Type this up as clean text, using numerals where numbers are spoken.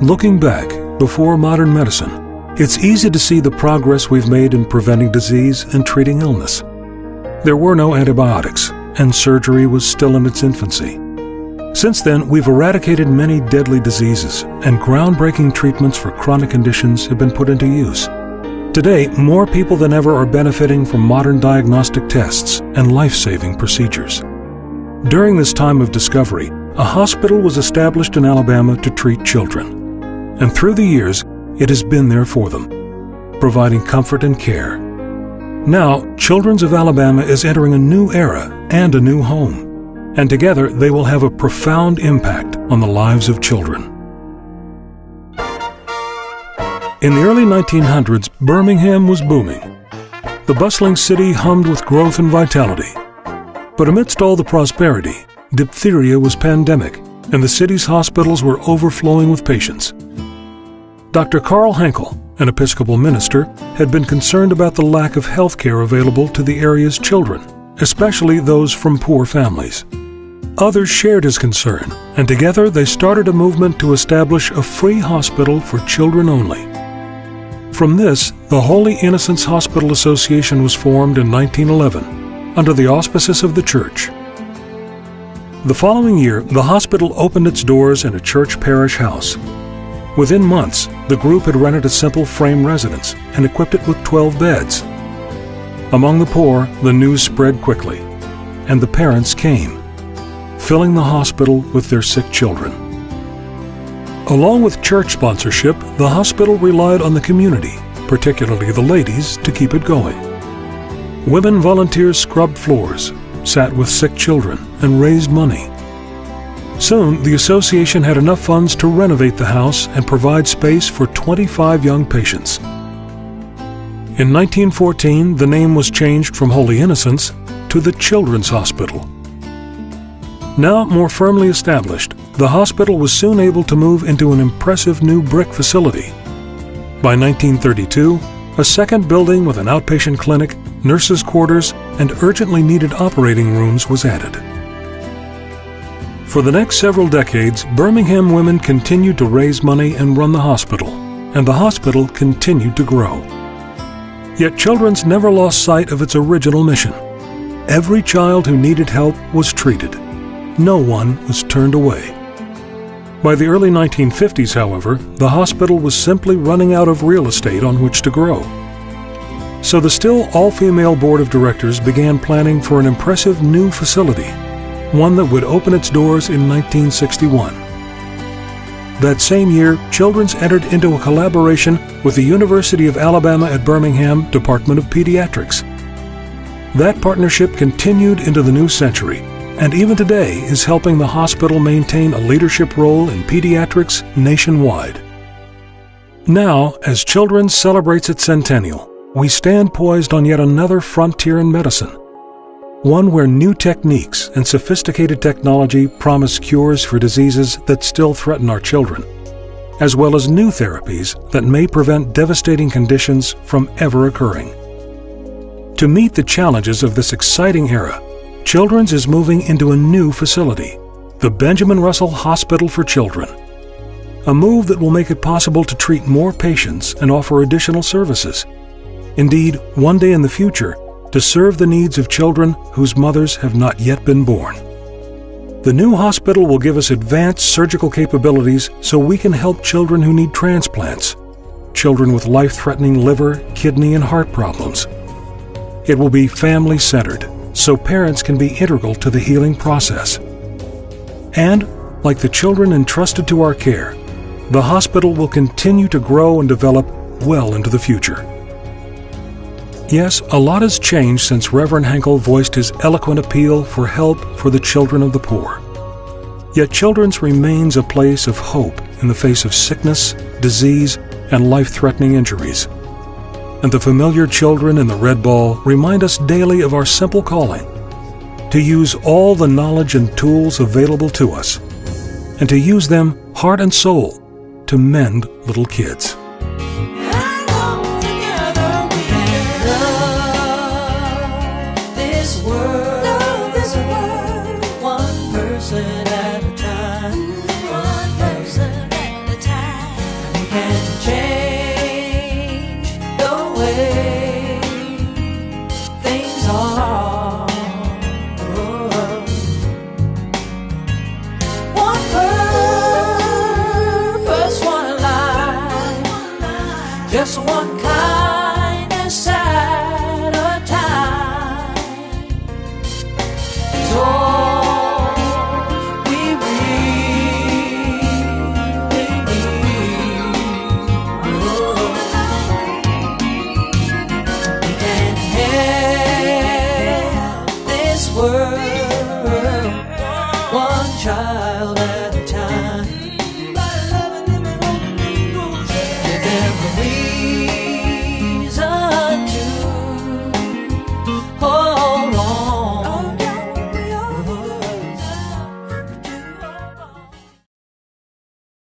Looking back, before modern medicine, it's easy to see the progress we've made in preventing disease and treating illness. There were no antibiotics, and surgery was still in its infancy. Since then, we've eradicated many deadly diseases, and groundbreaking treatments for chronic conditions have been put into use. Today, more people than ever are benefiting from modern diagnostic tests and life-saving procedures. During this time of discovery, a hospital was established in Alabama to treat children. And through the years, it has been there for them, providing comfort and care. Now, Children's of Alabama is entering a new era and a new home, and together they will have a profound impact on the lives of children. In the early 1900s, Birmingham was booming. The bustling city hummed with growth and vitality. But amidst all the prosperity, diphtheria was pandemic, and the city's hospitals were overflowing with patients. Dr. Carl Henkel, an Episcopal minister, had been concerned about the lack of health care available to the area's children, especially those from poor families. Others shared his concern, and together they started a movement to establish a free hospital for children only. From this, the Holy Innocents Hospital Association was formed in 1911, under the auspices of the church. The following year, the hospital opened its doors in a church parish house. Within months, the group had rented a simple frame residence and equipped it with 12 beds. Among the poor, the news spread quickly, and the parents came, filling the hospital with their sick children. Along with church sponsorship, the hospital relied on the community, particularly the ladies, to keep it going. Women volunteers scrubbed floors, sat with sick children, and raised money. Soon, the association had enough funds to renovate the house and provide space for 25 young patients. In 1914, the name was changed from Holy Innocents to the Children's Hospital. Now more firmly established, the hospital was soon able to move into an impressive new brick facility. By 1932, a second building with an outpatient clinic, nurses' quarters, and urgently needed operating rooms was added. For the next several decades, Birmingham women continued to raise money and run the hospital, and the hospital continued to grow. Yet Children's never lost sight of its original mission. Every child who needed help was treated. No one was turned away. By the early 1950s, however, the hospital was simply running out of real estate on which to grow. So the still all-female board of directors began planning for an impressive new facility, one that would open its doors in 1961. That same year, Children's entered into a collaboration with the University of Alabama at Birmingham Department of Pediatrics. That partnership continued into the new century, and even today is helping the hospital maintain a leadership role in pediatrics nationwide. Now, as Children's celebrates its centennial, we stand poised on yet another frontier in medicine, one where new techniques and sophisticated technology promise cures for diseases that still threaten our children, as well as new therapies that may prevent devastating conditions from ever occurring. To meet the challenges of this exciting era, Children's is moving into a new facility, the Benjamin Russell Hospital for Children, a move that will make it possible to treat more patients and offer additional services. Indeed, one day in the future, to serve the needs of children whose mothers have not yet been born. The new hospital will give us advanced surgical capabilities so we can help children who need transplants, children with life-threatening liver, kidney, and heart problems. It will be family-centered, so parents can be integral to the healing process. And, like the children entrusted to our care, the hospital will continue to grow and develop well into the future. Yes, a lot has changed since Reverend Henkel voiced his eloquent appeal for help for the children of the poor. Yet Children's remains a place of hope in the face of sickness, disease, and life-threatening injuries. And the familiar children in the red ball remind us daily of our simple calling, to use all the knowledge and tools available to us, and to use them, heart and soul, to mend little kids. One person at a time. just one kindness at a time is all we really need. Oh. We can help this world one child at a time.